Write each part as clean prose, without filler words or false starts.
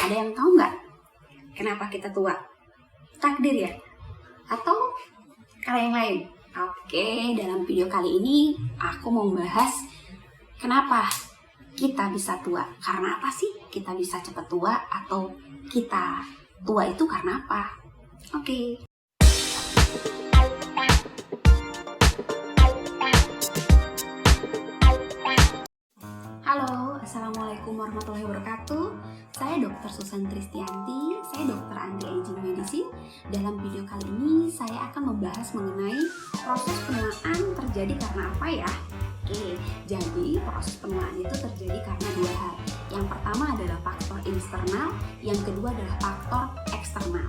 Ada yang tahu nggak kenapa kita tua? Takdir ya? Atau cara yang lain? Oke, dalam video kali ini aku mau membahas kenapa kita bisa tua. Karena apa sih kita bisa cepat tua? Atau kita tua itu karena apa? Oke. Halo, Assalamualaikum warahmatullahi wabarakatuh. Saya Dr. Susan Tristianti, saya dokter anti-aging medicine. Dalam video kali ini saya akan membahas mengenai proses penuaan terjadi karena apa ya? Oke, jadi proses penuaan itu terjadi karena dua hal. Yang pertama adalah faktor internal, yang kedua adalah faktor eksternal.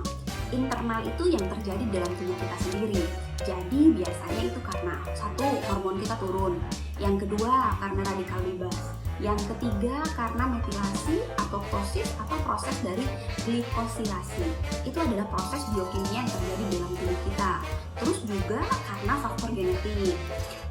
Internal itu yang terjadi dalam tubuh kita sendiri. Jadi biasanya itu karena satu, hormon kita turun. Yang kedua karena radikal bebas. Yang ketiga karena metilasi, apoptosis atau proses dari glikosilasi. Itu adalah proses biokimia yang terjadi dalam tubuh kita. Terus juga karena faktor genetik.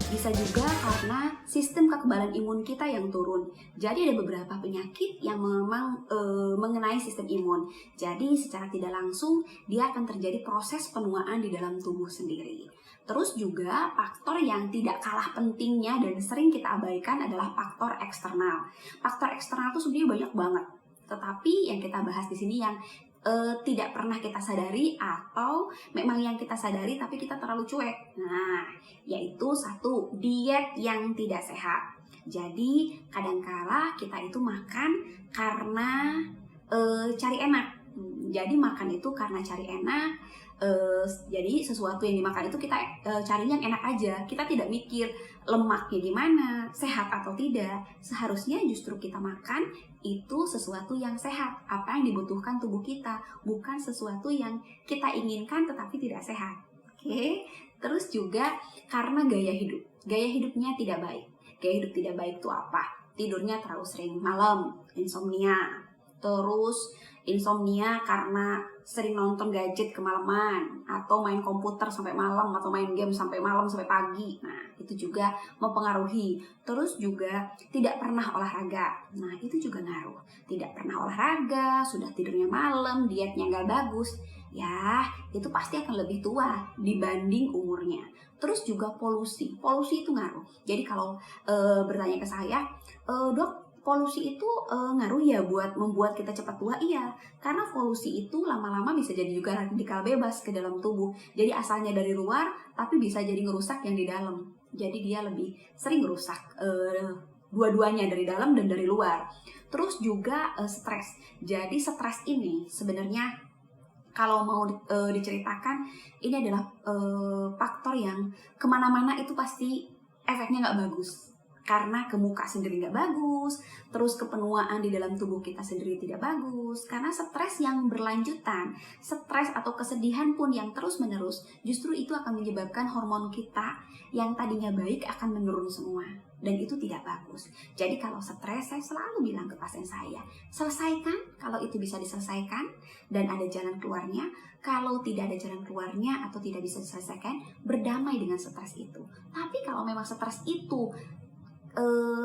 Bisa juga karena sistem kekebalan imun kita yang turun. Jadi ada beberapa penyakit yang memang mengenai sistem imun. Jadi secara tidak langsung dia akan terjadi proses penuaan di dalam tubuh sendiri. Terus juga faktor yang tidak kalah pentingnya dan sering kita abaikan adalah faktor eksternal. Faktor eksternal itu sebenarnya banyak banget. Tetapi yang kita bahas di sini yang tidak pernah kita sadari atau memang yang kita sadari tapi kita terlalu cuek. Nah, yaitu satu, diet yang tidak sehat. Jadi kadangkala kita itu makan karena cari enak. Jadi makan itu karena cari enak. Jadi sesuatu yang dimakan itu kita carinya yang enak aja. Kita tidak mikir lemaknya gimana, sehat atau tidak. Seharusnya justru kita makan itu sesuatu yang sehat, apa yang dibutuhkan tubuh kita, bukan sesuatu yang kita inginkan tetapi tidak sehat. Oke. Terus juga karena gaya hidup. Gaya hidupnya tidak baik. Gaya hidup tidak baik itu apa? Tidurnya terlalu sering malam, insomnia. Terus insomnia karena sering nonton gadget kemalaman atau main komputer sampai malam atau main game sampai malam sampai pagi. Nah, itu juga mempengaruhi. Terus juga tidak pernah olahraga. Nah, itu juga ngaruh. Tidak pernah olahraga, sudah tidurnya malam, dietnya nggak bagus. Ya, itu pasti akan lebih tua dibanding umurnya. Terus juga polusi. Polusi itu ngaruh. Jadi kalau bertanya ke saya, dok, polusi itu ngaruh ya buat membuat kita cepat tua? Iya, karena polusi itu lama-lama bisa jadi juga radikal bebas ke dalam tubuh. Jadi asalnya dari luar, tapi bisa jadi ngerusak yang di dalam. Jadi dia lebih sering ngerusak dua-duanya, dari dalam dan dari luar. Terus juga stres. Jadi stres ini sebenarnya kalau mau diceritakan, ini adalah faktor yang kemana-mana itu pasti efeknya nggak bagus. Karena ke muka sendiri nggak bagus, terus kepenuaan di dalam tubuh kita sendiri tidak bagus, karena stres yang berlanjutan, stres atau kesedihan pun yang terus-menerus, justru itu akan menyebabkan hormon kita yang tadinya baik akan menurun semua, dan itu tidak bagus. Jadi kalau stres, saya selalu bilang ke pasien saya, selesaikan kalau itu bisa diselesaikan, dan ada jalan keluarnya. Kalau tidak ada jalan keluarnya atau tidak bisa diselesaikan, berdamai dengan stres itu. Tapi kalau memang stres itu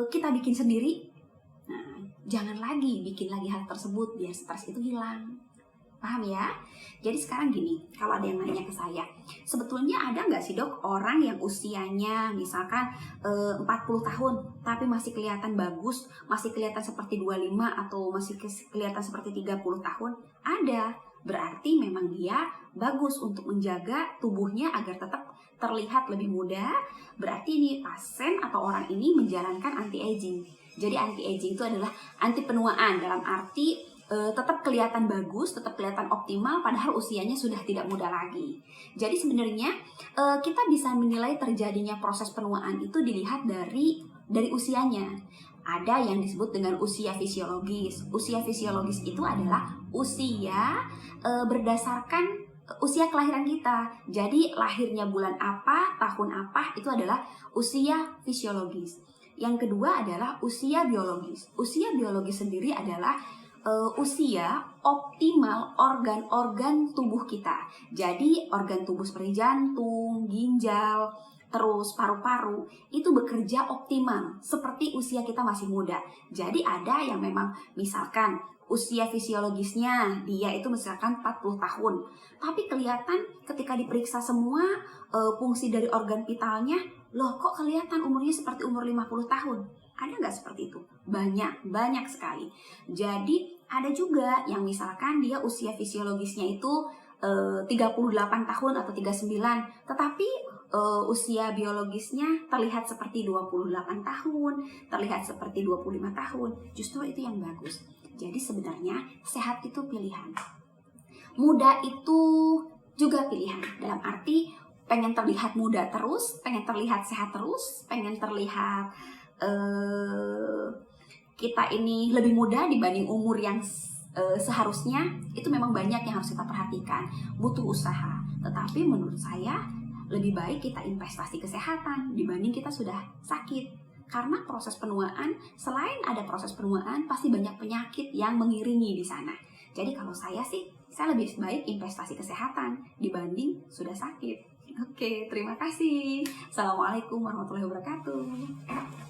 kita bikin sendiri, nah, jangan lagi bikin lagi hal tersebut biar stres itu hilang. Paham ya? Jadi sekarang gini, kalau ada yang nanya ke saya, sebetulnya ada nggak sih dok orang yang usianya misalkan 40 tahun tapi masih kelihatan bagus, masih kelihatan seperti 25 atau masih kelihatan seperti 30 tahun? Ada. Berarti memang dia bagus untuk menjaga tubuhnya agar tetap terlihat lebih muda. Berarti ini pasien atau orang ini menjalankan anti-aging. Jadi anti-aging itu adalah anti penuaan dalam arti tetap kelihatan bagus, tetap kelihatan optimal padahal usianya sudah tidak muda lagi. Jadi sebenarnya kita bisa menilai terjadinya proses penuaan itu dilihat dari usianya. Ada yang disebut dengan usia fisiologis. Usia fisiologis itu adalah usia berdasarkan usia kelahiran kita. Jadi lahirnya bulan apa, tahun apa, itu adalah usia fisiologis. Yang kedua adalah usia biologis. Usia biologis sendiri adalah usia optimal organ-organ tubuh kita. Jadi organ tubuh seperti jantung, ginjal, terus paru-paru itu bekerja optimal seperti usia kita masih muda. Jadi ada yang memang misalkan usia fisiologisnya dia itu misalkan 40 tahun. Tapi kelihatan ketika diperiksa semua fungsi dari organ vitalnya, loh kok kelihatan umurnya seperti umur 50 tahun? Ada nggak seperti itu? Banyak sekali. Jadi ada juga yang misalkan dia usia fisiologisnya itu 38 tahun atau 39, tetapi usia biologisnya terlihat seperti 28 tahun, terlihat seperti 25 tahun. Justru itu yang bagus. Jadi sebenarnya sehat itu pilihan. Muda itu juga pilihan. Dalam arti pengen terlihat muda terus, pengen terlihat sehat terus, pengen terlihat kita ini lebih muda dibanding umur yang seharusnya, itu memang banyak yang harus kita perhatikan, butuh usaha. Tetapi menurut saya lebih baik kita investasi kesehatan dibanding kita sudah sakit. Karena proses penuaan, selain ada proses penuaan, pasti banyak penyakit yang mengiringi di sana. Jadi kalau saya sih, saya lebih baik investasi kesehatan dibanding sudah sakit. Oke, terima kasih. Assalamualaikum warahmatullahi wabarakatuh.